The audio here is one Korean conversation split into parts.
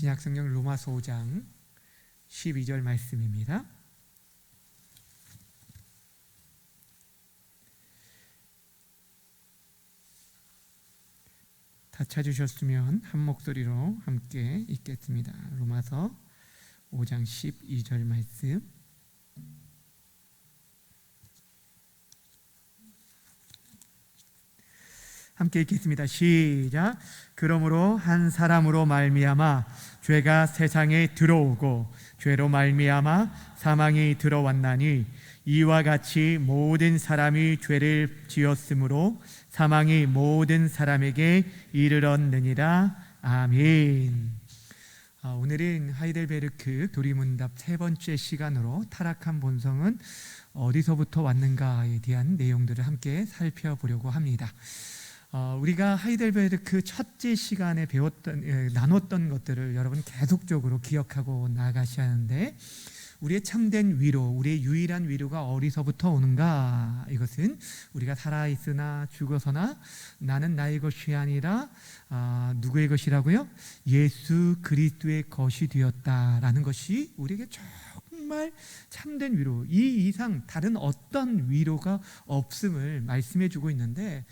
신약성경 로마서 5장 12절 말씀입니다. 다 찾으셨으면 한 목소리로 함께 읽겠습니다. 로마서 5장 12절 말씀. 함께 읽겠습니다. 시작. 그러므로 한 사람으로 말미암아 죄가 세상에 들어오고 죄로 말미암아 사망이 들어왔나니 이와 같이 모든 사람이 죄를 지었으므로 사망이 모든 사람에게 이르렀느니라. 아멘. 오늘은 하이델베르크 교리문답 세 번째 시간으로 타락한 본성은 어디서부터 왔는가에 대한 내용들을 함께 살펴보려고 합니다. 우리가 하이델베르크 첫째 시간에 나눴던 것들을 여러분 계속적으로 기억하고 나가셔야 하는데, 우리의 참된 위로, 우리의 유일한 위로가 어디서부터 오는가? 이것은 우리가 살아있으나 죽어서나 나는 나의 것이 아니라 누구의 것이라고요? 예수 그리스도의 것이 되었다라는 것이 우리에게 정말 참된 위로, 이 이상 다른 어떤 위로가 없음을 말씀해 주고 있는데,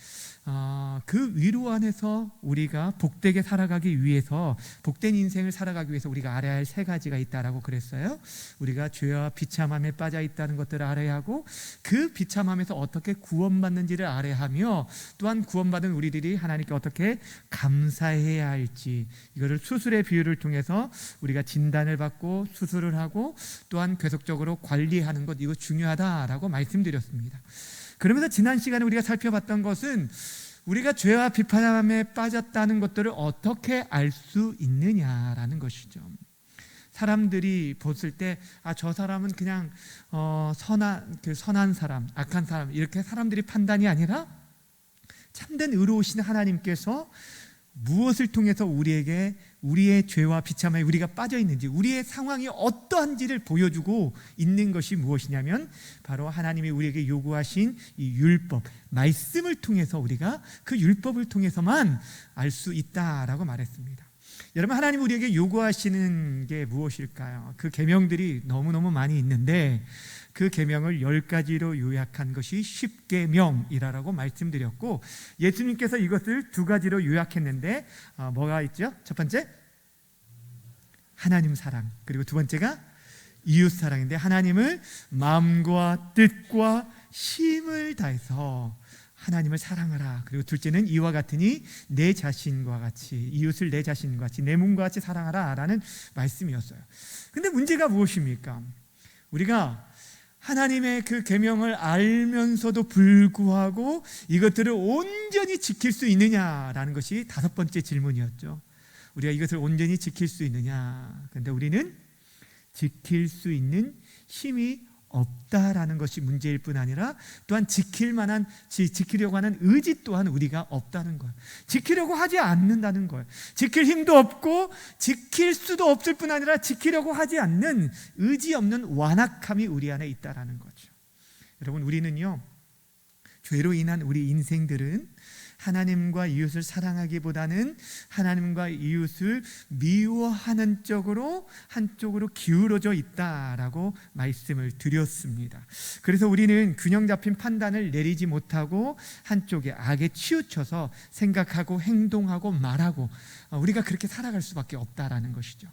그 위로 안에서 우리가 복되게 살아가기 위해서, 복된 인생을 살아가기 위해서 우리가 알아야 할 세 가지가 있다라고 그랬어요. 우리가 죄와 비참함에 빠져 있다는 것들을 알아야 하고, 그 비참함에서 어떻게 구원받는지를 알아야 하며, 또한 구원받은 우리들이 하나님께 어떻게 감사해야 할지, 이거를 수술의 비유를 통해서 우리가 진단을 받고 수술을 하고 또한 계속적으로 관리하는 것, 이거 중요하다라고 말씀드렸습니다. 그러면서 지난 시간에 우리가 살펴봤던 것은 우리가 죄와 비판함에 빠졌다는 것들을 어떻게 알 수 있느냐라는 것이죠. 사람들이 봤을 때 저 사람은 그냥 선한 사람, 악한 사람, 이렇게 사람들이 판단이 아니라 참된 의로우신 하나님께서 무엇을 통해서 우리에게 우리의 죄와 비참함에 우리가 빠져 있는지, 우리의 상황이 어떠한지를 보여주고 있는 것이 무엇이냐면 바로 하나님이 우리에게 요구하신 이 율법, 말씀을 통해서 우리가 그 율법을 통해서만 알 수 있다라고 말했습니다. 여러분, 하나님 우리에게 요구하시는 게 무엇일까요? 그 계명들이 너무너무 많이 있는데 그 계명을 10가지로 요약한 것이 10계명이라고 말씀드렸고, 예수님께서 이것을 2가지로 요약했는데 뭐가 있죠? 첫 번째, 하나님 사랑, 그리고 두 번째가 이웃 사랑인데, 하나님을 마음과 뜻과 힘을 다해서 하나님을 사랑하라. 그리고 둘째는 이와 같으니 내 자신과 같이, 이웃을 내 자신과 같이, 내 몸과 같이 사랑하라 라는 말씀이었어요. 근데 문제가 무엇입니까? 우리가 하나님의 그 계명을 알면서도 불구하고 이것들을 온전히 지킬 수 있느냐라는 것이 5번째 질문이었죠. 우리가 이것을 온전히 지킬 수 있느냐? 그런데 우리는 지킬 수 있는 힘이 없다라는 것이 문제일 뿐 아니라, 또한 지키려고 하는 의지 또한 우리가 없다는 거예요. 지키려고 하지 않는다는 거예요. 지킬 힘도 없고 지킬 수도 없을 뿐 아니라 지키려고 하지 않는 의지 없는 완악함이 우리 안에 있다라는 거죠. 여러분, 우리는요, 죄로 인한 우리 인생들은 하나님과 이웃을 사랑하기보다는 하나님과 이웃을 미워하는 쪽으로 한쪽으로 기울어져 있다라고 말씀을 드렸습니다. 그래서 우리는 균형 잡힌 판단을 내리지 못하고 한쪽에 악에 치우쳐서 생각하고 행동하고 말하고 우리가 그렇게 살아갈 수밖에 없다라는 것이죠.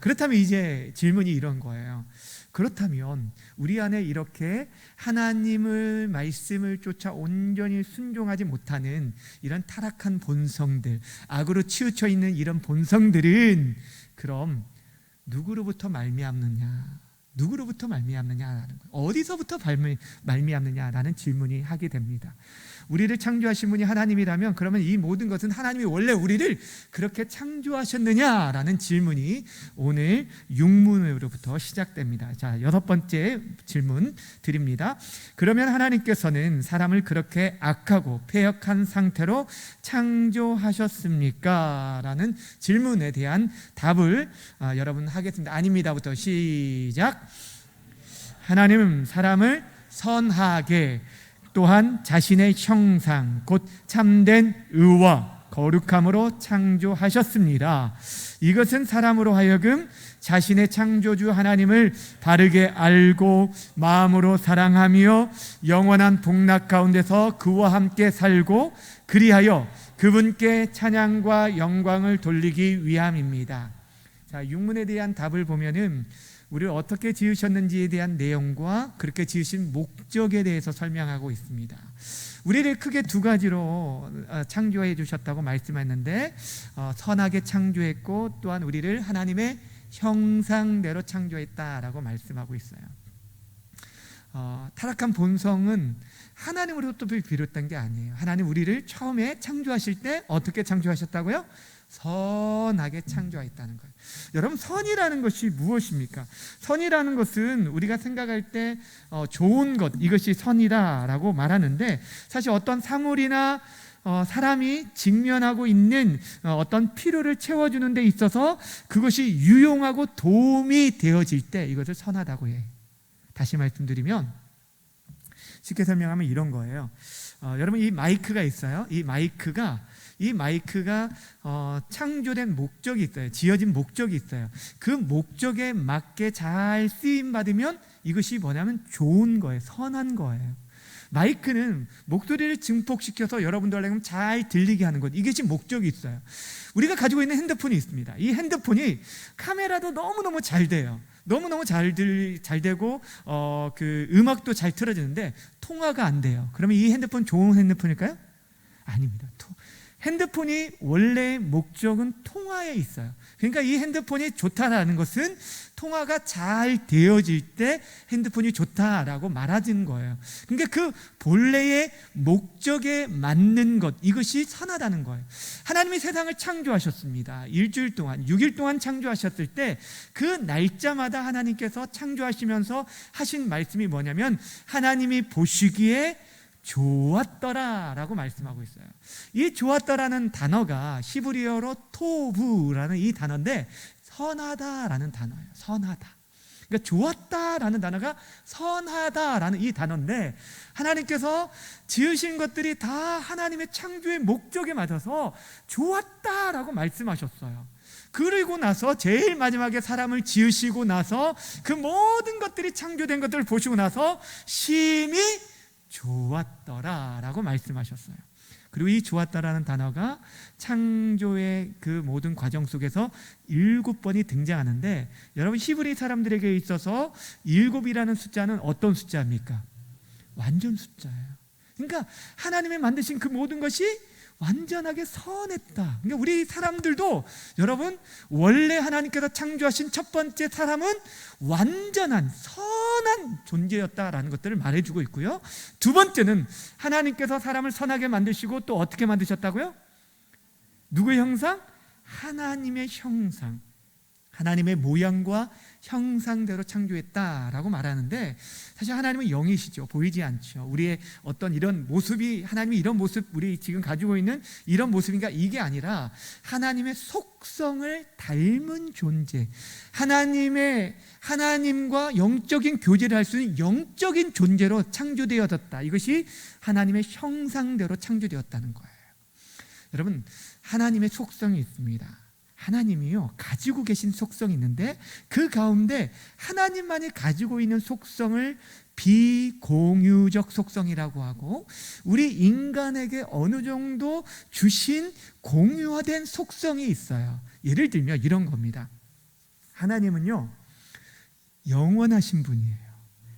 그렇다면 이제 질문이 이런 거예요. 그렇다면 우리 안에 이렇게 하나님을 말씀을 쫓아 온전히 순종하지 못하는 이런 타락한 본성들, 악으로 치우쳐 있는 이런 본성들은 그럼 누구로부터 말미암느냐? 누구로부터 말미암느냐라는 거예요. 어디서부터 말미암느냐라는 질문이 하게 됩니다. 우리를 창조하신 분이 하나님이라면 그러면 이 모든 것은 하나님이 원래 우리를 그렇게 창조하셨느냐라는 질문이 오늘 육문으로부터 시작됩니다. 자, 6번째 질문 드립니다. 그러면 하나님께서는 사람을 그렇게 악하고 패역한 상태로 창조하셨습니까? 라는 질문에 대한 답을 여러분 하겠습니다. 아닙니다부터 시작. 하나님은 사람을 선하게, 또한 자신의 형상 곧 참된 의와 거룩함으로 창조하셨습니다. 이것은 사람으로 하여금 자신의 창조주 하나님을 바르게 알고 마음으로 사랑하며 영원한 복락 가운데서 그와 함께 살고 그리하여 그분께 찬양과 영광을 돌리기 위함입니다. 자, 육문에 대한 답을 보면은 우리를 어떻게 지으셨는지에 대한 내용과 그렇게 지으신 목적에 대해서 설명하고 있습니다. 우리를 크게 두 가지로 창조해 주셨다고 말씀했는데 선하게 창조했고 또한 우리를 하나님의 형상대로 창조했다라고 말씀하고 있어요. 타락한 본성은 하나님으로부터 비롯된 게 아니에요. 하나님 우리를 처음에 창조하실 때 어떻게 창조하셨다고요? 선하게 창조했다는 거예요. 여러분, 선이라는 것이 무엇입니까? 선이라는 것은 우리가 생각할 때 좋은 것, 이것이 선이다라고 말하는데, 사실 어떤 사물이나 사람이 직면하고 있는 어떤 필요를 채워주는 데 있어서 그것이 유용하고 도움이 되어질 때 이것을 선하다고 해. 다시 말씀드리면, 쉽게 설명하면 이런 거예요. 여러분, 이 마이크가 있어요. 이 마이크가 창조된 목적이 있어요. 지어진 목적이 있어요. 그 목적에 맞게 잘 쓰임 받으면 이것이 뭐냐면 좋은 거예요. 선한 거예요. 마이크는 목소리를 증폭시켜서 여러분들에게 잘 들리게 하는 것, 이것이 목적이 있어요. 우리가 가지고 있는 핸드폰이 있습니다. 이 핸드폰이 카메라도 너무너무 잘 돼요. 너무너무 잘 되고 그 음악도 잘 틀어지는데 통화가 안 돼요. 그러면 이 핸드폰 좋은 핸드폰일까요? 아닙니다. 핸드폰이 원래 목적은 통화에 있어요. 그러니까 이 핸드폰이 좋다라는 것은 통화가 잘 되어질 때 핸드폰이 좋다라고 말하는 거예요. 그러니까 그 본래의 목적에 맞는 것, 이것이 선하다는 거예요. 하나님이 세상을 창조하셨습니다. 일주일 동안, 6일 동안 창조하셨을 때 그 날짜마다 하나님께서 창조하시면서 하신 말씀이 뭐냐면 하나님이 보시기에 좋았더라라고 말씀하고 있어요. 이 좋았더라는 단어가 히브리어로 토부라는 이 단어인데 선하다라는 단어예요. 선하다. 그러니까 좋았다라는 단어가 선하다라는 이 단어인데, 하나님께서 지으신 것들이 다 하나님의 창조의 목적에 맞아서 좋았다라고 말씀하셨어요. 그리고 나서 제일 마지막에 사람을 지으시고 나서 그 모든 것들이 창조된 것들을 보시고 나서 심히 좋았더라라고 말씀하셨어요. 그리고 이 좋았다라는 단어가 창조의 그 모든 과정 속에서 7번이 등장하는데, 여러분, 히브리 사람들에게 있어서 7이라는 숫자는 어떤 숫자입니까? 완전 숫자예요. 그러니까 하나님이 만드신 그 모든 것이 완전하게 선했다. 그러니까 우리 사람들도, 여러분, 원래 하나님께서 창조하신 첫 번째 사람은 완전한 선한 존재였다라는 것들을 말해주고 있고요. 두 번째는 하나님께서 사람을 선하게 만드시고 또 어떻게 만드셨다고요? 누구의 형상? 하나님의 형상, 하나님의 모양과 형상대로 창조했다라고 말하는데, 사실 하나님은 영이시죠. 보이지 않죠. 우리의 어떤 이런 모습이, 하나님이 이런 모습, 우리 지금 가지고 있는 이런 모습인가, 이게 아니라 하나님의 속성을 닮은 존재, 하나님과 영적인 교제를 할 수 있는 영적인 존재로 창조되어졌다. 이것이 하나님의 형상대로 창조되었다는 거예요. 여러분, 하나님의 속성이 있습니다. 하나님이요, 가지고 계신 속성이 있는데 그 가운데 하나님만이 가지고 있는 속성을 비공유적 속성이라고 하고, 우리 인간에게 어느 정도 주신 공유화된 속성이 있어요. 예를 들면 이런 겁니다. 하나님은요, 영원하신 분이에요.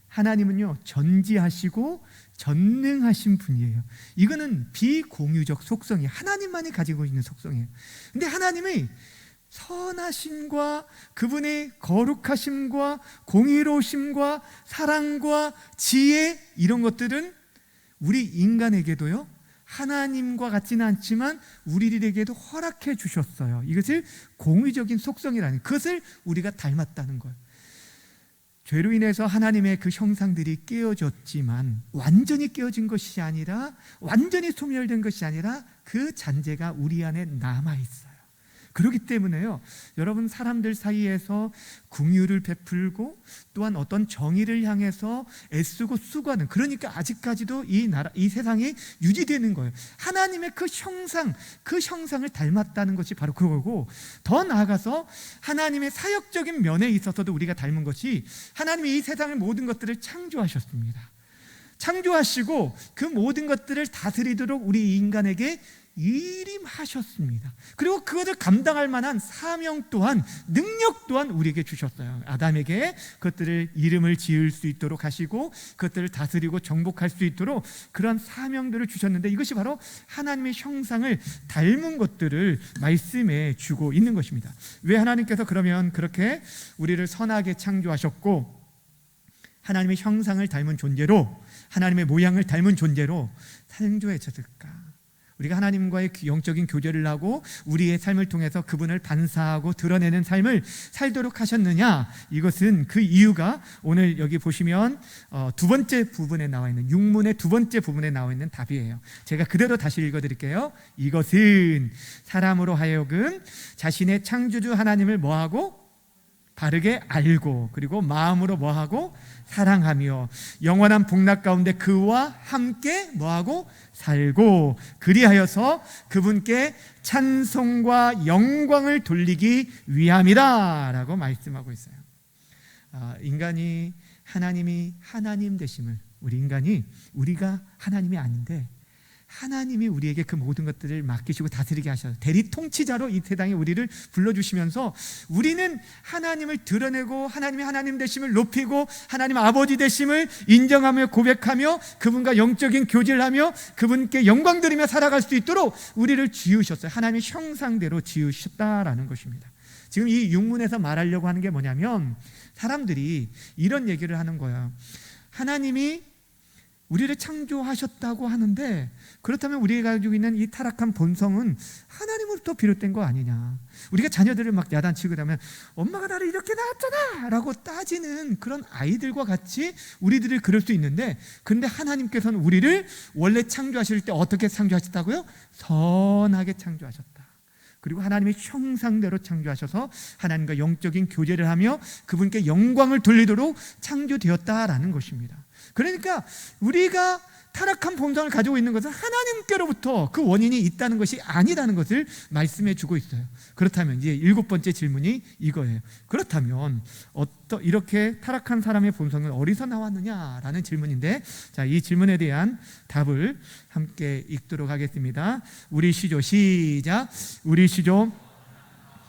하나님은요, 전지하시고 전능하신 분이에요. 이거는 비공유적 속성이 하나님만이 가지고 있는 속성이에요. 근데 하나님이 선하심과 그분의 거룩하심과 공의로우심과 사랑과 지혜, 이런 것들은 우리 인간에게도요, 하나님과 같지는 않지만 우리들에게도 허락해 주셨어요. 이것을 공의적인 속성이라는, 그것을 우리가 닮았다는 거예요. 죄로 인해서 하나님의 그 형상들이 깨어졌지만 완전히 깨어진 것이 아니라, 완전히 소멸된 것이 아니라 그 잔재가 우리 안에 남아있어요. 그렇기 때문에요, 여러분, 사람들 사이에서 긍휼을 베풀고 또한 어떤 정의를 향해서 애쓰고 수고하는, 그러니까 아직까지도 이 세상이 유지되는 거예요. 하나님의 그 형상을 닮았다는 것이 바로 그거고, 더 나아가서 하나님의 사역적인 면에 있어서도 우리가 닮은 것이, 하나님이 이 세상의 모든 것들을 창조하셨습니다. 창조하시고 그 모든 것들을 다스리도록 우리 인간에게 일임하셨습니다. 그리고 그것을 감당할 만한 사명 또한, 능력 또한 우리에게 주셨어요. 아담에게 그것들을 이름을 지을 수 있도록 하시고 그것들을 다스리고 정복할 수 있도록 그런 사명들을 주셨는데, 이것이 바로 하나님의 형상을 닮은 것들을 말씀해 주고 있는 것입니다. 왜 하나님께서 그러면 그렇게 우리를 선하게 창조하셨고 하나님의 형상을 닮은 존재로, 하나님의 모양을 닮은 존재로 창조하셨을까? 우리가 하나님과의 영적인 교제를 하고 우리의 삶을 통해서 그분을 반사하고 드러내는 삶을 살도록 하셨느냐? 이것은 그 이유가 오늘 여기 보시면 두 번째 부분에 나와 있는, 육문의 두 번째 부분에 나와 있는 답이에요. 제가 그대로 다시 읽어드릴게요. 이것은 사람으로 하여금 자신의 창조주 하나님을 뭐하고? 바르게 알고, 그리고 마음으로 뭐하고? 사랑하며 영원한 복락 가운데 그와 함께 뭐하고? 살고, 그리하여서 그분께 찬송과 영광을 돌리기 위함이다 라고 말씀하고 있어요. 인간이 하나님이 하나님 되심을, 우리가 하나님이 아닌데 하나님이 우리에게 그 모든 것들을 맡기시고 다스리게 하셔서 대리 통치자로 이 세상에 우리를 불러주시면서 우리는 하나님을 드러내고 하나님이 하나님 되심을 높이고 하나님 아버지 되심을 인정하며 고백하며 그분과 영적인 교제를 하며 그분께 영광 드리며 살아갈 수 있도록 우리를 지으셨어요. 하나님의 형상대로 지으셨다라는 것입니다. 지금 이 육문에서 말하려고 하는 게 뭐냐면, 사람들이 이런 얘기를 하는 거예요. 하나님이 우리를 창조하셨다고 하는데, 그렇다면 우리가 가지고 있는 이 타락한 본성은 하나님으로부터 비롯된 거 아니냐? 우리가 자녀들을 막 야단치고 그러면 엄마가 나를 이렇게 낳았잖아 라고 따지는 그런 아이들과 같이 우리들이 그럴 수 있는데, 그런데 하나님께서는 우리를 원래 창조하실 때 어떻게 창조하셨다고요? 선하게 창조하셨다. 그리고 하나님의 형상대로 창조하셔서 하나님과 영적인 교제를 하며 그분께 영광을 돌리도록 창조되었다라는 것입니다. 그러니까 우리가 타락한 본성을 가지고 있는 것은 하나님께로부터 그 원인이 있다는 것이 아니라는 것을 말씀해 주고 있어요. 그렇다면 이제 일곱 번째 질문이 이거예요. 그렇다면 이렇게 타락한 사람의 본성은 어디서 나왔느냐라는 질문인데, 자, 이 질문에 대한 답을 함께 읽도록 하겠습니다. 우리 시조 시작. 우리 시조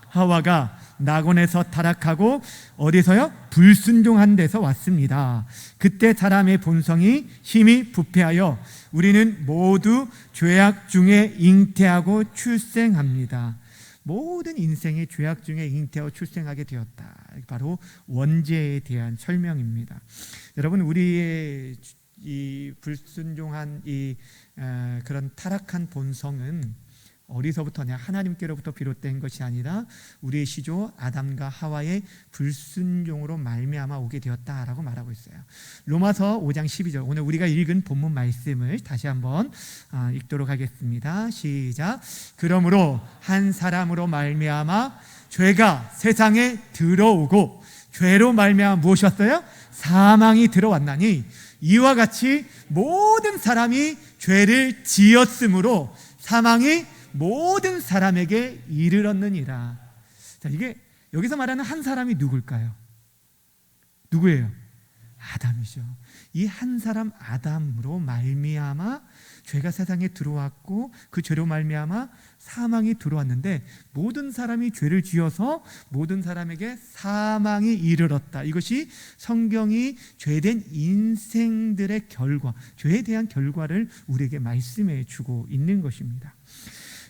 하와가 낙원에서 타락하고 어디서요? 불순종한 데서 왔습니다. 그때 사람의 본성이 힘이 부패하여 우리는 모두 죄악 중에 잉태하고 출생합니다. 모든 인생이 죄악 중에 잉태하고 출생하게 되었다. 바로 원죄에 대한 설명입니다. 여러분, 우리의 이 불순종한 그런 타락한 본성은 어디서부터냐? 하나님께로부터 비롯된 것이 아니라 우리의 시조 아담과 하와의 불순종으로 말미암아 오게 되었다라고 말하고 있어요. 로마서 5장 12절, 오늘 우리가 읽은 본문 말씀을 다시 한번 읽도록 하겠습니다. 시작. 그러므로 한 사람으로 말미암아 죄가 세상에 들어오고 죄로 말미암아 무엇이 왔어요? 사망이 들어왔나니 이와 같이 모든 사람이 죄를 지었으므로 사망이 모든 사람에게 이르렀느니라. 자, 이게 여기서 말하는 한 사람이 누굴까요? 누구예요? 아담이죠. 이 한 사람 아담으로 말미암아 죄가 세상에 들어왔고 그 죄로 말미암아 사망이 들어왔는데, 모든 사람이 죄를 지어서 모든 사람에게 사망이 이르렀다. 이것이 성경이 죄된 인생들의 결과, 죄에 대한 결과를 우리에게 말씀해 주고 있는 것입니다.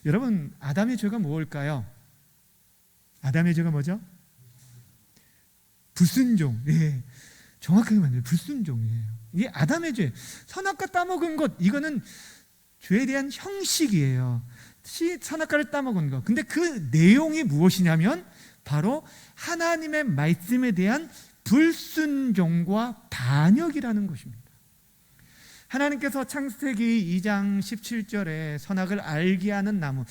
여러분, 아담의 죄가 뭘까요? 아담의 죄가 뭐죠? 불순종. 예, 정확하게 말해요. 불순종이에요. 이게 아담의 죄. 선악과 따먹은 것, 이거는 죄에 대한 형식이에요. 선악과를 따먹은 것. 근데 그 내용이 무엇이냐면 바로 하나님의 말씀에 대한 불순종과 반역이라는 것입니다. 하나님께서 창세기 2장 17절에 선악을 알게 하는 나무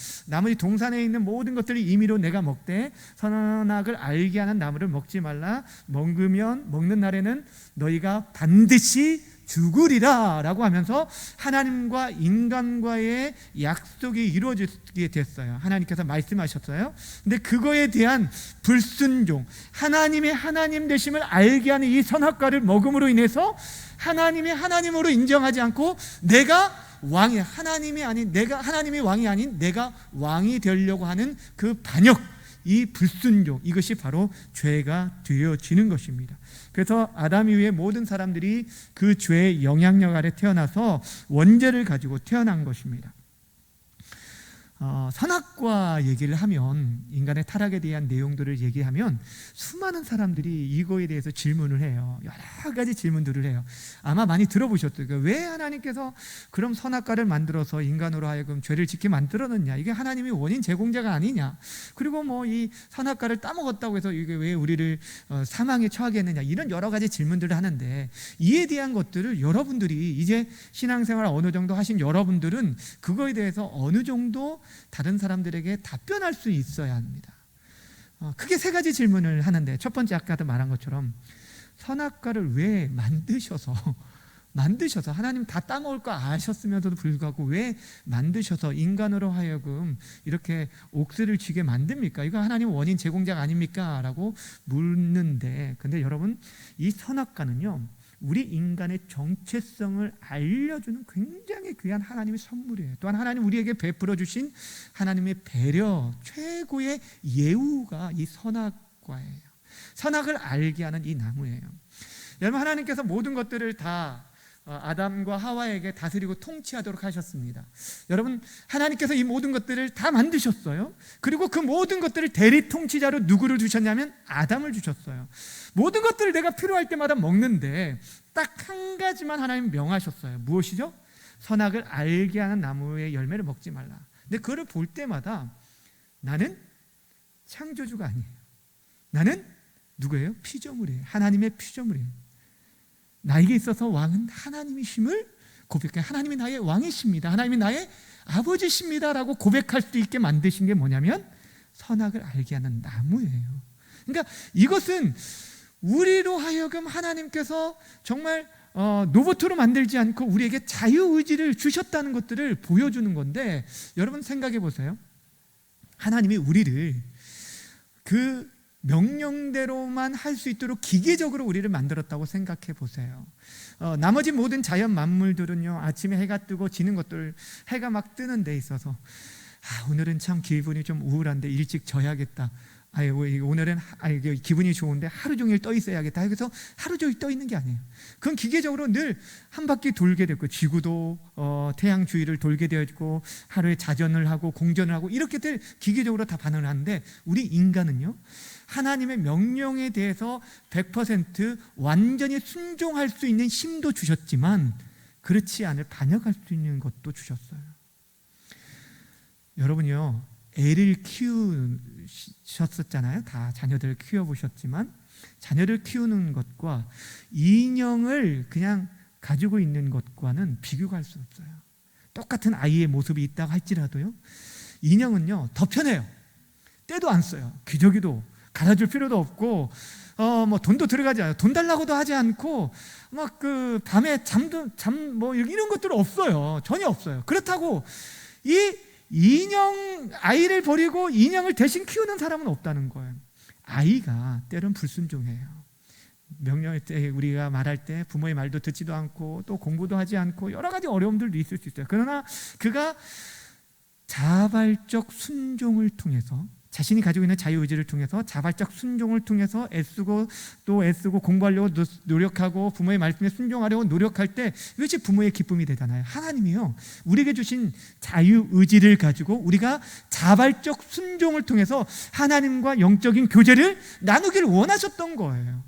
이 동산에 있는 모든 것들이 임의로 내가 먹되 선악을 알게 하는 나무를 먹지 말라. 먹는 날에는 너희가 반드시 죽으리라 라고 하면서 하나님과 인간과의 약속이 이루어지게 됐어요. 하나님께서 말씀하셨어요. 근데 그거에 대한 불순종, 하나님의 하나님 되심을 알게 하는 이 선악과를 먹음으로 인해서 하나님이 하나님으로 인정하지 않고 내가 왕이 하나님이 왕이 아닌 내가 왕이 되려고 하는 그 반역, 이 불순종, 이것이 바로 죄가 되어지는 것입니다. 그래서 아담 이후에 모든 사람들이 그 죄의 영향력 아래 태어나서 원죄를 가지고 태어난 것입니다. 선악과 얘기를 하면, 인간의 타락에 대한 내용들을 얘기하면 수많은 사람들이 이거에 대해서 질문을 해요. 여러 가지 질문들을 해요. 아마 많이 들어보셨을 거예요. 왜 하나님께서 그럼 선악과를 만들어서 인간으로 하여금 죄를 짓게 만들어놨냐? 이게 하나님이 원인 제공자가 아니냐? 그리고 뭐 이 선악과를 따먹었다고 해서 이게 왜 우리를 사망에 처하게 했느냐? 이런 여러 가지 질문들을 하는데, 이에 대한 것들을 여러분들이 이제 신앙생활 어느 정도 하신 여러분들은 그거에 대해서 어느 정도 다른 사람들에게 답변할 수 있어야 합니다. 크게 세 가지 질문을 하는데, 첫 번째, 아까도 말한 것처럼 선악과를 왜 만드셔서 하나님 다 따먹을 거 아셨으면서도 불구하고 왜 만드셔서 인간으로 하여금 이렇게 옥새를 쥐게 만듭니까? 이거 하나님 원인 제공자가 아닙니까? 라고 묻는데, 근데 여러분, 이 선악과는요 우리 인간의 정체성을 알려주는 굉장히 귀한 하나님의 선물이에요. 또한 하나님 우리에게 베풀어 주신 하나님의 배려, 최고의 예우가 이 선악과예요. 선악을 알게 하는 이 나무예요. 여러분, 하나님께서 모든 것들을 다 아담과 하와에게 다스리고 통치하도록 하셨습니다. 여러분, 하나님께서 이 모든 것들을 다 만드셨어요. 그리고 그 모든 것들을 대리 통치자로 누구를 주셨냐면 아담을 주셨어요. 모든 것들을 내가 필요할 때마다 먹는데 딱 한 가지만 하나님 명하셨어요. 무엇이죠? 선악을 알게 하는 나무의 열매를 먹지 말라. 근데 그거를 볼 때마다 나는 창조주가 아니에요. 나는 누구예요? 피조물이에요. 하나님의 피조물이에요. 나에게 있어서 왕은 하나님이심을 고백해. 하나님이 나의 왕이십니다. 하나님이 나의 아버지십니다 라고 고백할 수 있게 만드신 게 뭐냐면 선악을 알게 하는 나무예요. 그러니까 이것은 우리로 하여금 하나님께서 정말 로봇으로 만들지 않고 우리에게 자유의지를 주셨다는 것들을 보여주는 건데, 여러분 생각해 보세요. 하나님이 우리를 그 명령대로만 할 수 있도록 기계적으로 우리를 만들었다고 생각해 보세요. 나머지 모든 자연 만물들은요, 아침에 해가 뜨고 지는 것들, 해가 막 뜨는 데 있어서 오늘은 참 기분이 좀 우울한데 일찍 져야겠다. 오늘은 기분이 좋은데 하루 종일 떠 있어야겠다. 그래서 하루 종일 떠 있는 게 아니에요. 그건 기계적으로 늘 한 바퀴 돌게 되고, 지구도 태양 주위를 돌게 되어 있고, 하루에 자전을 하고 공전을 하고, 이렇게들 기계적으로 다 반응을 하는데, 우리 인간은요 하나님의 명령에 대해서 100% 완전히 순종할 수 있는 힘도 주셨지만 그렇지 않을 반역할 수 있는 것도 주셨어요. 여러분이요, 애를 키우셨었잖아요. 다 자녀들 키워보셨지만, 자녀를 키우는 것과 인형을 그냥 가지고 있는 것과는 비교가 할 수 없어요. 똑같은 아이의 모습이 있다고 할지라도요, 인형은요 더 편해요. 때도 안 써요. 기저귀도 갈아줄 필요도 없고, 돈도 들어가지 않아요. 돈 달라고도 하지 않고, 막 그 밤에 잠 이런 것들 없어요. 전혀 없어요. 그렇다고 이 인형, 아이를 버리고 인형을 대신 키우는 사람은 없다는 거예요. 아이가 때론 불순종해요. 명령할 때, 우리가 말할 때 부모의 말도 듣지도 않고 또 공부도 하지 않고 여러 가지 어려움들도 있을 수 있어요. 그러나 그가 자발적 순종을 통해서, 자신이 가지고 있는 자유의지를 통해서 자발적 순종을 통해서 애쓰고 공부하려고 노력하고 부모의 말씀에 순종하려고 노력할 때, 이것이 부모의 기쁨이 되잖아요. 하나님이요 우리에게 주신 자유의지를 가지고 우리가 자발적 순종을 통해서 하나님과 영적인 교제를 나누기를 원하셨던 거예요.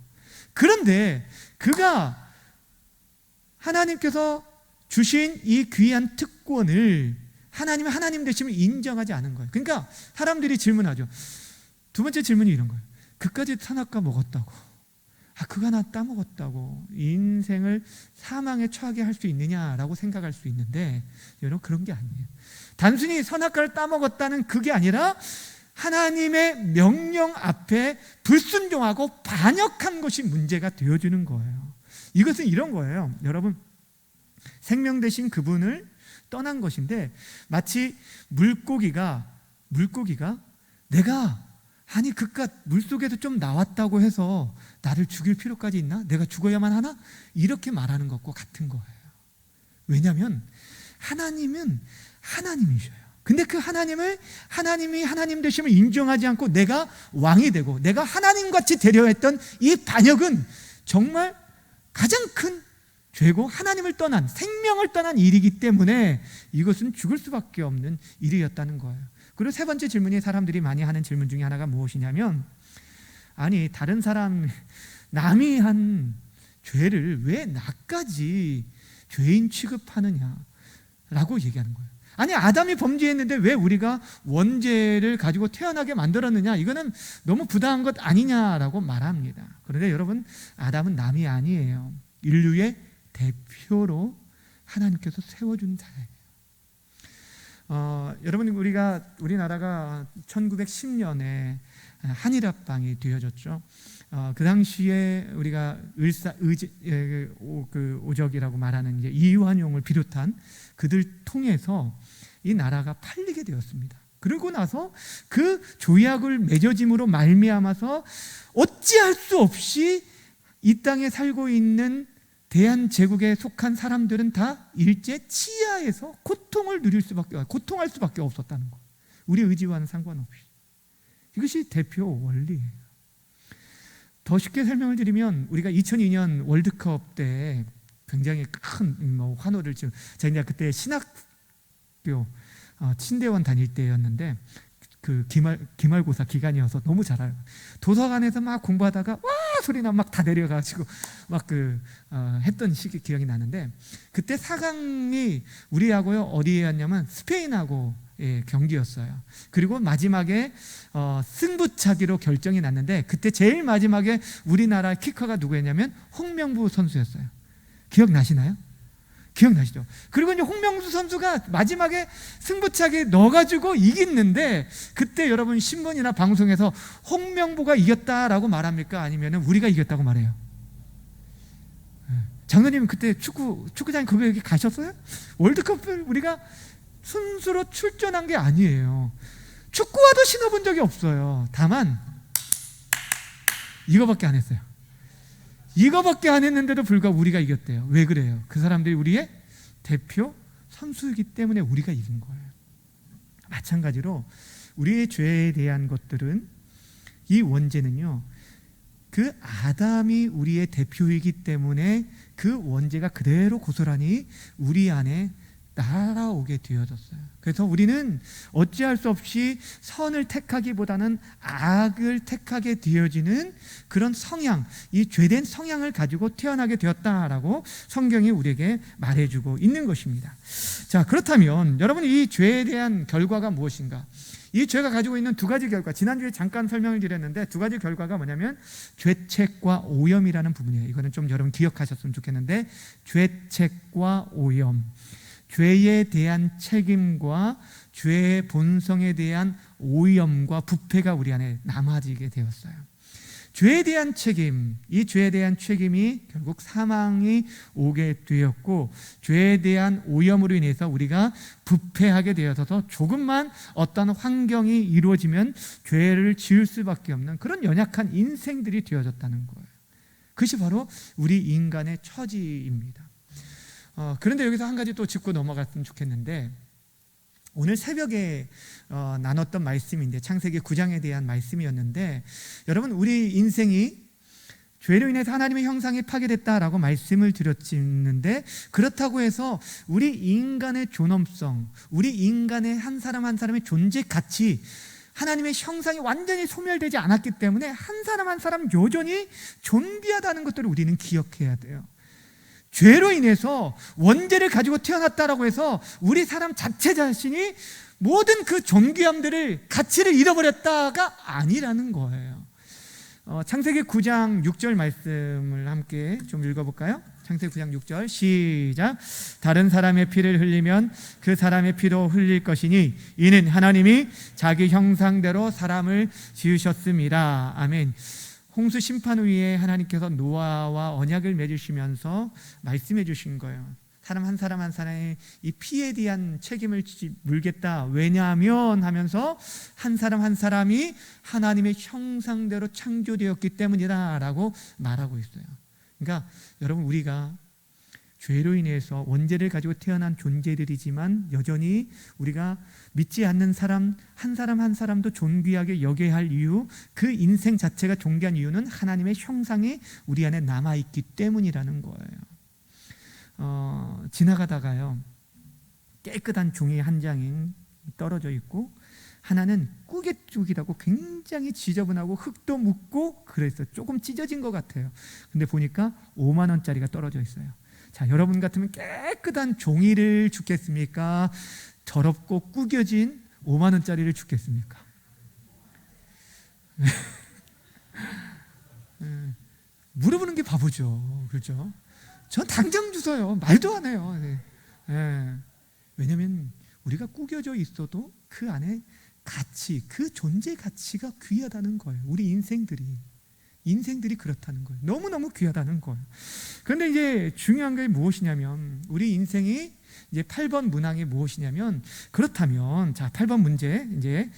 그런데 그가 하나님께서 주신 이 귀한 특권을, 하나님의 하나님 되심을 인정하지 않은 거예요. 그러니까 사람들이 질문하죠. 두 번째 질문이 이런 거예요. 그까지 선악과 먹었다고 그가 나 따먹었다고 인생을 사망에 처하게 할 수 있느냐라고 생각할 수 있는데, 여러분 그런 게 아니에요. 단순히 선악과를 따먹었다는 그게 아니라 하나님의 명령 앞에 불순종하고 반역한 것이 문제가 되어주는 거예요. 이것은 이런 거예요. 여러분, 생명 되신 그분을 떠난 것인데, 마치 물고기가 내가 그깟 물속에서 좀 나왔다고 해서 나를 죽일 필요까지 있나? 내가 죽어야만 하나? 이렇게 말하는 것과 같은 거예요. 왜냐하면 하나님은 하나님이셔요. 근데 그 하나님이 하나님 되심을 인정하지 않고 내가 왕이 되고 내가 하나님같이 되려 했던 이 반역은 정말 가장 큰 죄고, 하나님을 떠난, 생명을 떠난 일이기 때문에 이것은 죽을 수밖에 없는 일이었다는 거예요. 그리고 세 번째 질문이 사람들이 많이 하는 질문 중에 하나가 무엇이냐면, 다른 사람, 남이 한 죄를 왜 나까지 죄인 취급하느냐라고 얘기하는 거예요. 아담이 범죄했는데 왜 우리가 원죄를 가지고 태어나게 만들었느냐, 이거는 너무 부당한 것 아니냐라고 말합니다. 그런데 여러분, 아담은 남이 아니에요. 인류의 대표로 하나님께서 세워준 자예요. 여러분, 우리나라가 1910년에 한일합방이 되어졌죠. 그 당시에 우리가 오적이라고 말하는 이제 이완용을 비롯한 그들 통해서 이 나라가 팔리게 되었습니다. 그러고 나서 그 조약을 맺어짐으로 말미암아서 어찌할 수 없이 이 땅에 살고 있는 대한제국에 속한 사람들은 다 일제 치하에서 고통할 수밖에 없었다는 거. 우리 의지와는 상관없이. 이것이 대표 원리예요. 더 쉽게 설명을 드리면, 우리가 2002년 월드컵 때 굉장히 큰 환호를 지금, 제가 그때 신학교 친대원 다닐 때였는데, 그 기말고사 기간이어서 너무 잘 알아요. 도서관에서 막 공부하다가 와 소리나 막 다 내려가지고 막 했던 시기 기억이 나는데, 그때 4강이 우리하고요 어디였냐면 스페인하고 경기였어요. 그리고 마지막에 승부차기로 결정이 났는데, 그때 제일 마지막에 우리나라 키커가 누구였냐면 홍명보 선수였어요. 기억나시나요? 기억나시죠? 그리고 이제 홍명수 선수가 마지막에 승부차기 넣어가지고 이겼는데, 그때 여러분 신문이나 방송에서 홍명보가 이겼다라고 말합니까? 아니면 우리가 이겼다고 말해요? 장로님 그때 축구장 거기 가셨어요? 월드컵을 우리가 순수로 출전한 게 아니에요. 축구화도 신어본 적이 없어요. 다만 이거밖에 안 했어요. 이거밖에 안 했는데도 불구하고 우리가 이겼대요. 왜 그래요? 그 사람들이 우리의 대표 선수이기 때문에 우리가 이긴 거예요. 마찬가지로 우리의 죄에 대한 것들은, 이 원죄는요, 그 아담이 우리의 대표이기 때문에 그 원죄가 그대로 고스란히 우리 안에 날아오게 되어졌어요. 그래서 우리는 어찌할 수 없이 선을 택하기보다는 악을 택하게 되어지는 그런 성향, 이 죄된 성향을 가지고 태어나게 되었다라고 성경이 우리에게 말해주고 있는 것입니다. 자, 그렇다면 여러분, 이 죄에 대한 결과가 무엇인가? 이 죄가 가지고 있는 두 가지 결과, 지난주에 잠깐 설명을 드렸는데 두 가지 결과가 뭐냐면 죄책과 오염이라는 부분이에요. 이거는 좀 여러분 기억하셨으면 좋겠는데, 죄책과 오염, 죄에 대한 책임과 죄의 본성에 대한 오염과 부패가 우리 안에 남아지게 되었어요. 죄에 대한 책임, 이 죄에 대한 책임이 결국 사망이 오게 되었고, 죄에 대한 오염으로 인해서 우리가 부패하게 되어서 조금만 어떤 환경이 이루어지면 죄를 지을 수밖에 없는 그런 연약한 인생들이 되어졌다는 거예요. 그것이 바로 우리 인간의 처지입니다. 그런데 여기서 한 가지 또 짚고 넘어갔으면 좋겠는데, 오늘 새벽에 나눴던 말씀인데, 창세기 9장에 대한 말씀이었는데, 여러분, 우리 인생이 죄로 인해서 하나님의 형상이 파괴됐다라고 말씀을 드렸는데, 그렇다고 해서 우리 인간의 존엄성, 우리 인간의 한 사람 한 사람의 존재 가치, 하나님의 형상이 완전히 소멸되지 않았기 때문에 한 사람 한 사람 여전히 존귀하다는 것들을 우리는 기억해야 돼요. 죄로 인해서 원죄를 가지고 태어났다라고 해서 우리 사람 자체 자신이 모든 그 존귀함들을, 가치를 잃어버렸다가 아니라는 거예요. 창세기 9장 6절 말씀을 함께 좀 읽어볼까요? 창세기 9장 6절 시작. 다른 사람의 피를 흘리면 그 사람의 피도 흘릴 것이니 이는 하나님이 자기 형상대로 사람을 지으셨습니다. 아멘. 홍수 심판 후에 하나님께서 노아와 언약을 맺으시면서 말씀해 주신 거예요. 사람 한 사람 한 사람의 이 피에 대한 책임을 물겠다. 왜냐하면 하면서 한 사람 한 사람이 하나님의 형상대로 창조되었기 때문이다 라고 말하고 있어요. 그러니까 여러분, 우리가 죄로 인해서 원죄를 가지고 태어난 존재들이지만 여전히 우리가 믿지 않는 사람 한 사람도 존귀하게 여겨야 할 이유, 그 인생 자체가 존귀한 이유는 하나님의 형상이 우리 안에 남아있기 때문이라는 거예요. 지나가다가요, 깨끗한 종이 한 장이 떨어져 있고 하나는 꾸깃꾸깃하고 굉장히 지저분하고 흙도 묻고 그래서 조금 찢어진 것 같아요. 근데 보니까 5만 원짜리가 떨어져 있어요. 자, 여러분 같으면 깨끗한 종이를 주겠습니까? 더럽고 구겨진 5만 원짜리를 주겠습니까? 물어보는 게 바보죠. 그렇죠? 전 당장 주세요. 말도 안 해요. 네. 왜냐하면 우리가 구겨져 있어도 그 안에 가치, 그 존재 가치가 귀하다는 거예요. 우리 인생들이 그렇다는 거예요. 너무너무 귀하다는 거예요. 그런데 이제 중요한 게 무엇이냐면, 우리 인생이 이제 8번 문항이 무엇이냐면, 그렇다면, 자, 8번 문제, 이제,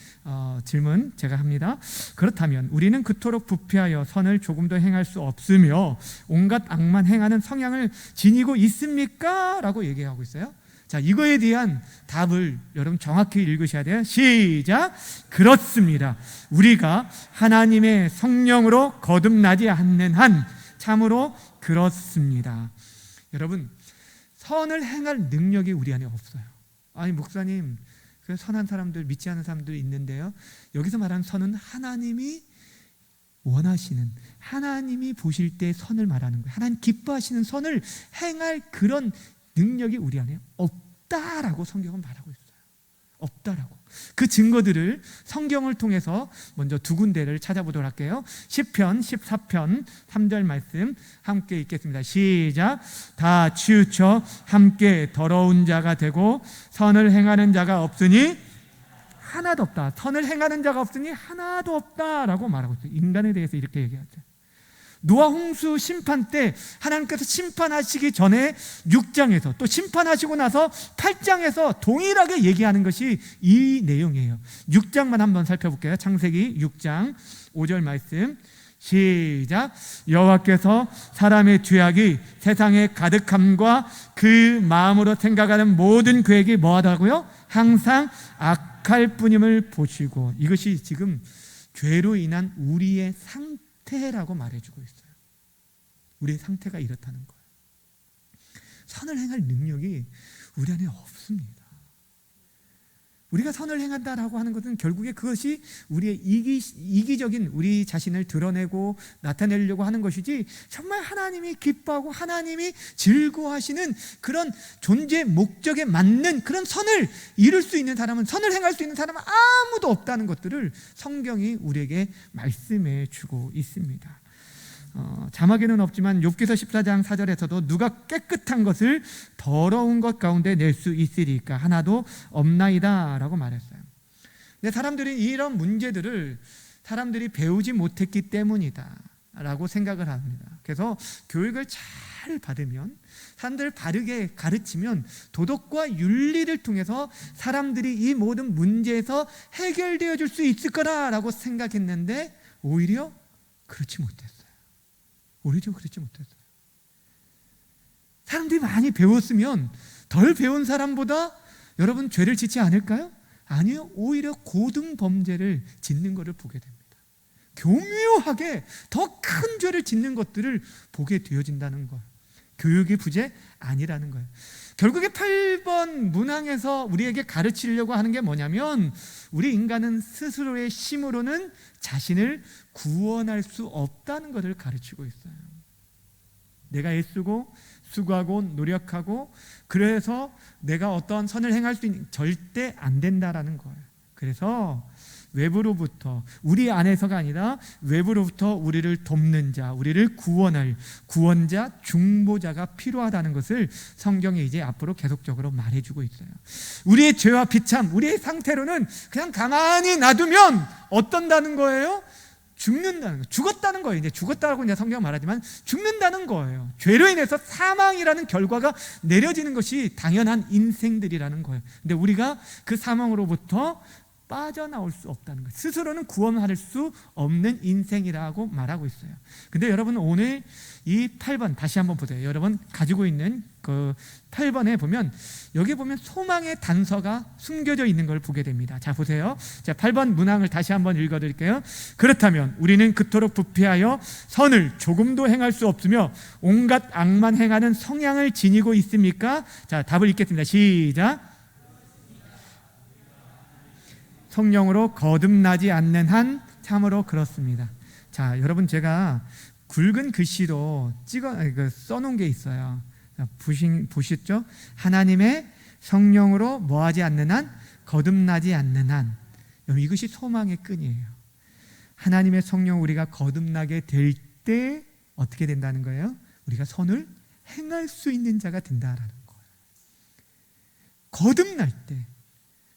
질문 제가 합니다. 그렇다면, 우리는 그토록 부패하여 선을 조금도 행할 수 없으며, 온갖 악만 행하는 성향을 지니고 있습니까? 라고 얘기하고 있어요. 자, 이거에 대한 답을 여러분 정확히 읽으셔야 돼요. 시작. 그렇습니다. 우리가 하나님의 성령으로 거듭나지 않는 한 참으로 그렇습니다. 여러분, 선을 행할 능력이 우리 안에 없어요. 아니, 목사님, 그 선한 사람들, 믿지 않는 사람들 있는데요, 여기서 말하는 선은 하나님이 원하시는, 하나님이 보실 때 선을 말하는 거예요. 하나님 기뻐하시는 선을 행할 그런 능력이 우리 안에 없다라고 성경은 말하고 있어요. 없다라고. 그 증거들을 성경을 통해서 먼저 두 군데를 찾아보도록 할게요. 시편 14편 3절 말씀 함께 읽겠습니다. 시작. 다 치우쳐 함께 더러운 자가 되고 선을 행하는 자가 없으니 하나도 없다. 선을 행하는 자가 없으니 하나도 없다라고 말하고 있어요. 인간에 대해서 이렇게 얘기하죠. 노아 홍수 심판 때 하나님께서 심판하시기 전에 6장에서 또 심판하시고 나서 8장에서 동일하게 얘기하는 것이 이 내용이에요. 6장만 한번 살펴볼게요. 창세기 6장 5절 말씀 시작. 여호와께서 사람의 죄악이 세상에 가득함과 그 마음으로 생각하는 모든 계획이 뭐하다고요? 항상 악할 뿐임을 보시고. 이것이 지금 죄로 인한 우리의 상태라고 말해주고 있어요. 우리의 상태가 이렇다는 거예요. 선을 행할 능력이 우리 안에 없습니다. 우리가 선을 행한다라고 하는 것은 결국에 그것이 우리의 이기적인 우리 자신을 드러내고 나타내려고 하는 것이지, 정말 하나님이 기뻐하고 하나님이 즐거워하시는 그런 존재 목적에 맞는 그런 선을 이룰 수 있는 사람은, 선을 행할 수 있는 사람은 아무도 없다는 것들을 성경이 우리에게 말씀해 주고 있습니다. 자막에는 없지만 욥기서 14장 4절에서도 누가 깨끗한 것을 더러운 것 가운데 낼 수 있으리까 하나도 없나이다 라고 말했어요. 근데 사람들이 이런 문제들을 사람들이 배우지 못했기 때문이다 라고 생각을 합니다. 그래서 교육을 잘 받으면, 사람들을 바르게 가르치면 도덕과 윤리를 통해서 사람들이 이 모든 문제에서 해결되어 줄 수 있을 거라고 생각했는데 오히려 그렇지 못했어요. 사람들이 많이 배웠으면 덜 배운 사람보다 여러분 죄를 짓지 않을까요? 아니요. 오히려 고등 범죄를 짓는 것을 보게 됩니다. 교묘하게 더 큰 죄를 짓는 것들을 보게 되어진다는 거예요. 교육의 부재 아니라는 거예요. 결국에 8번 문항에서 우리에게 가르치려고 하는 게 뭐냐면, 우리 인간은 스스로의 힘으로는 자신을 구원할 수 없다는 것을 가르치고 있어요. 내가 애쓰고 수고하고 노력하고 그래서 내가 어떤 선을 행할 수 있는, 절대 안 된다라는 거예요. 그래서 외부로부터, 우리 안에서가 아니라 외부로부터 우리를 돕는 자, 우리를 구원할 구원자, 중보자가 필요하다는 것을 성경이 이제 앞으로 계속적으로 말해주고 있어요. 우리의 죄와 비참, 우리의 상태로는 그냥 가만히 놔두면 어떤다는 거예요? 죽는다는 거, 죽었다는 거예요. 이제 죽었다고 이제 성경 말하지만 죽는다는 거예요. 죄로 인해서 사망이라는 결과가 내려지는 것이 당연한 인생들이라는 거예요. 근데 우리가 그 사망으로부터 빠져나올 수 없다는 거예요. 스스로는 구원할 수 없는 인생이라고 말하고 있어요. 근데 여러분 오늘 이 8번 다시 한번 보세요. 여러분 가지고 있는 그 8번에 보면 여기 보면 소망의 단서가 숨겨져 있는 걸 보게 됩니다. 자 보세요. 자 8번 문항을 다시 한번 읽어드릴게요. 그렇다면 우리는 그토록 부패하여 선을 조금도 행할 수 없으며 온갖 악만 행하는 성향을 지니고 있습니까? 자 답을 읽겠습니다. 시작. 성령으로 거듭나지 않는 한 참으로 그렇습니다. 자, 여러분 제가 굵은 글씨로 써놓은 게 있어요. 보셨죠? 하나님의 성령으로 뭐하지 않는 한, 거듭나지 않는 한. 여러분 이것이 소망의 끈이에요. 하나님의 성령 우리가 거듭나게 될 때 어떻게 된다는 거예요? 우리가 선을 행할 수 있는 자가 된다라는 거예요. 거듭날 때.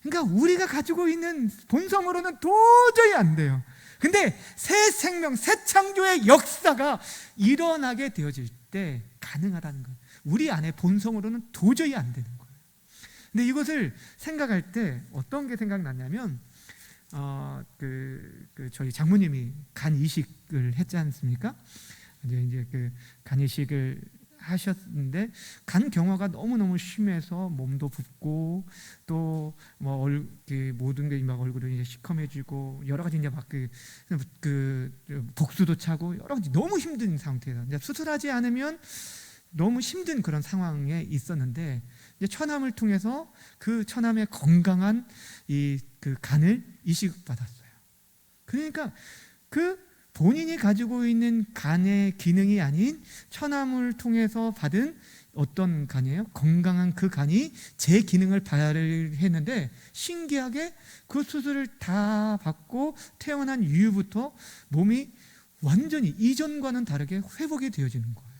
그러니까 우리가 가지고 있는 본성으로는 도저히 안 돼요. 근데 새 생명, 새 창조의 역사가 일어나게 되어질 때 가능하다는 거예요. 우리 안에 본성으로는 도저히 안 되는 거예요. 근데 이것을 생각할 때 어떤 게 생각났냐면 저희 장모님이 간 이식을 했지 않습니까? 이제 그 간 이식을 하셨는데 간 경화가 너무너무 심해서 몸도 붓고 또 뭐 모든 게 막 얼굴이 이제 시커매지고 여러 가지 이제 막 그 복수도 차고 여러 가지 너무 힘든 상태예요. 이제 수술하지 않으면 너무 힘든 그런 상황에 있었는데 이제 처남을 통해서 그 처남의 건강한 그 간을 이식받았어요. 그러니까 그 본인이 가지고 있는 간의 기능이 아닌 처남을 통해서 받은 어떤 간이에요? 건강한 그 간이 제 기능을 발휘했는데 신기하게 그 수술을 다 받고 태어난 이후부터 몸이 완전히 이전과는 다르게 회복이 되어지는 거예요.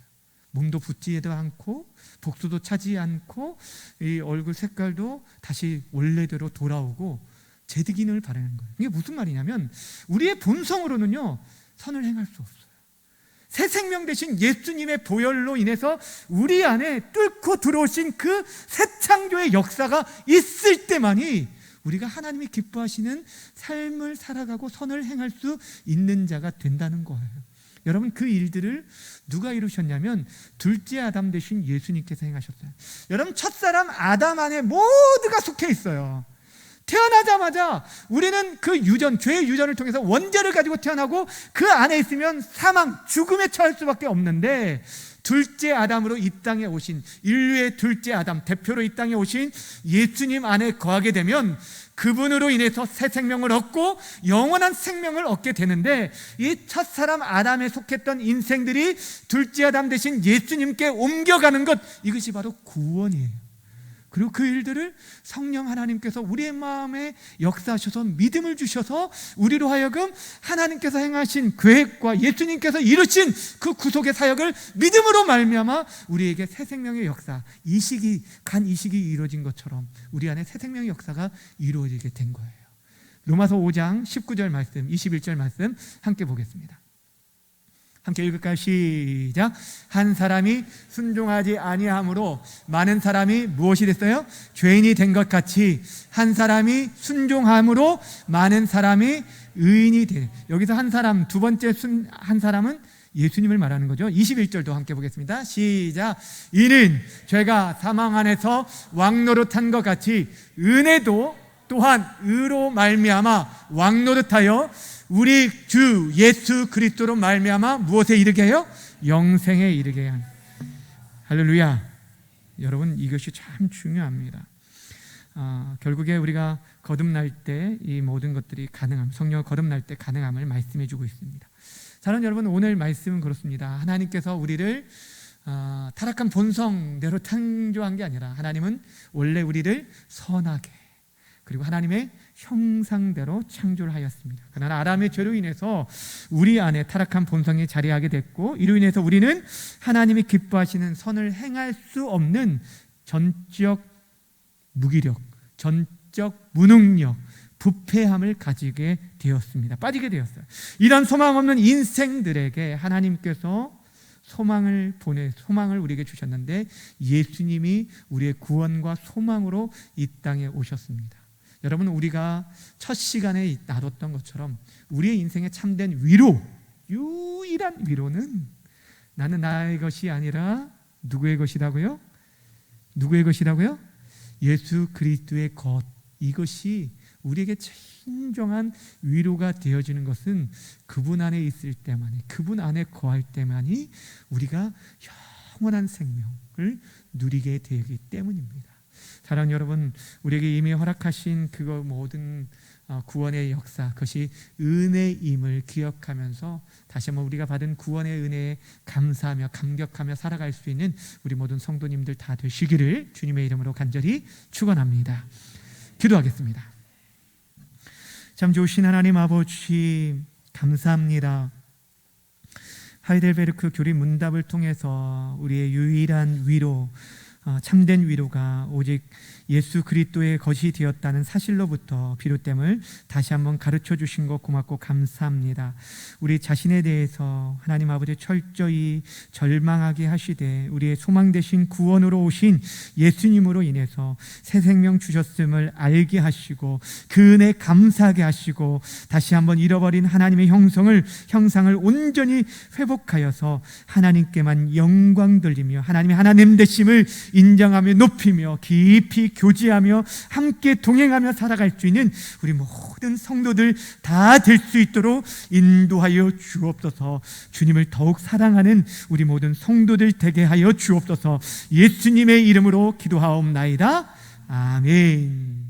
몸도 붓지도 않고 복수도 차지 않고 이 얼굴 색깔도 다시 원래대로 돌아오고 제 기능을 발휘하는 거예요. 이게 무슨 말이냐면 우리의 본성으로는요 선을 행할 수 없어요. 새 생명 되신 예수님의 보혈로 인해서 우리 안에 뚫고 들어오신 그 새 창조의 역사가 있을 때만이 우리가 하나님이 기뻐하시는 삶을 살아가고 선을 행할 수 있는 자가 된다는 거예요. 여러분 그 일들을 누가 이루셨냐면 둘째 아담 되신 예수님께서 행하셨어요. 여러분 첫사람 아담 안에 모두가 속해 있어요. 태어나자마자 우리는 그 유전, 죄의 유전을 통해서 원죄를 가지고 태어나고 그 안에 있으면 사망, 죽음에 처할 수밖에 없는데 둘째 아담으로 이 땅에 오신 인류의 둘째 아담, 대표로 이 땅에 오신 예수님 안에 거하게 되면 그분으로 인해서 새 생명을 얻고 영원한 생명을 얻게 되는데 이 첫사람 아담에 속했던 인생들이 둘째 아담 대신 예수님께 옮겨가는 것, 이것이 바로 구원이에요. 그리고 그 일들을 성령 하나님께서 우리의 마음에 역사하셔서 믿음을 주셔서 우리로 하여금 하나님께서 행하신 계획과 예수님께서 이루신 그 구속의 사역을 믿음으로 말미암아 우리에게 새 생명의 역사, 이식이 간 이식이 이루어진 것처럼 우리 안에 새 생명의 역사가 이루어지게 된 거예요. 로마서 5장 19절 말씀, 21절 말씀 함께 보겠습니다. 함께 읽을까요? 시작. 한 사람이 순종하지 아니함으로 많은 사람이 무엇이 됐어요? 죄인이 된 것 같이 한 사람이 순종함으로 많은 사람이 의인이 돼. 여기서 한 사람, 두 번째 한 사람은 예수님을 말하는 거죠. 21절도 함께 보겠습니다. 시작. 이는 죄가 사망 안에서 왕노릇한 것 같이 은혜도 또한 의로 말미암아 왕노릇하여 우리 주 예수 그리스도로 말미암아 무엇에 이르게 해요? 영생에 이르게 한. 할렐루야. 여러분 이것이 참 중요합니다. 결국에 우리가 거듭날 때 이 모든 것들이 가능함, 성령 거듭날 때 가능함을 말씀해 주고 있습니다. 사랑하는 여러분, 오늘 말씀은 그렇습니다. 하나님께서 우리를 타락한 본성대로 창조한 게 아니라 하나님은 원래 우리를 선하게, 그리고 하나님의 형상대로 창조를 하였습니다. 그러나 아담의 죄로 인해서 우리 안에 타락한 본성이 자리하게 됐고, 이로 인해서 우리는 하나님이 기뻐하시는 선을 행할 수 없는 전적 무기력, 전적 무능력, 부패함을 가지게 되었습니다. 빠지게 되었어요. 이런 소망 없는 인생들에게 하나님께서 소망을 우리에게 주셨는데, 예수님이 우리의 구원과 소망으로 이 땅에 오셨습니다. 여러분, 우리가 첫 시간에 나눴던 것처럼 우리의 인생의 참된 위로, 유일한 위로는 나는 나의 것이 아니라 누구의 것이라고요? 누구의 것이라고요? 예수 그리스도의 것. 이것이 우리에게 진정한 위로가 되어지는 것은 그분 안에 있을 때만이, 그분 안에 거할 때만이 우리가 영원한 생명을 누리게 되기 때문입니다. 사랑하는 여러분, 우리에게 이미 허락하신 그거 모든 구원의 역사, 그것이 은혜임을 기억하면서 다시 한번 우리가 받은 구원의 은혜에 감사하며 감격하며 살아갈 수 있는 우리 모든 성도님들 다 되시기를 주님의 이름으로 간절히 축원합니다. 기도하겠습니다. 참 좋으신 하나님 아버지, 감사합니다. 하이델베르크 교리 문답을 통해서 우리의 유일한 위로, 참된 위로가 오직 예수 그리스도의 것이 되었다는 사실로부터 비롯됨을 다시 한번 가르쳐 주신 것 고맙고 감사합니다. 우리 자신에 대해서 하나님 아버지 철저히 절망하게 하시되 우리의 소망 되신 구원으로 오신 예수님으로 인해서 새 생명 주셨음을 알게 하시고 그 은혜 감사하게 하시고 다시 한번 잃어버린 하나님의 형상을 온전히 회복하여서 하나님께만 영광 돌리며 하나님의 하나님 되심을 인정하며 높이며 깊이 교제하며 함께 동행하며 살아갈 수 있는 우리 모든 성도들 다 될 수 있도록 인도하여 주옵소서. 주님을 더욱 사랑하는 우리 모든 성도들 되게 하여 주옵소서. 예수님의 이름으로 기도하옵나이다. 아멘.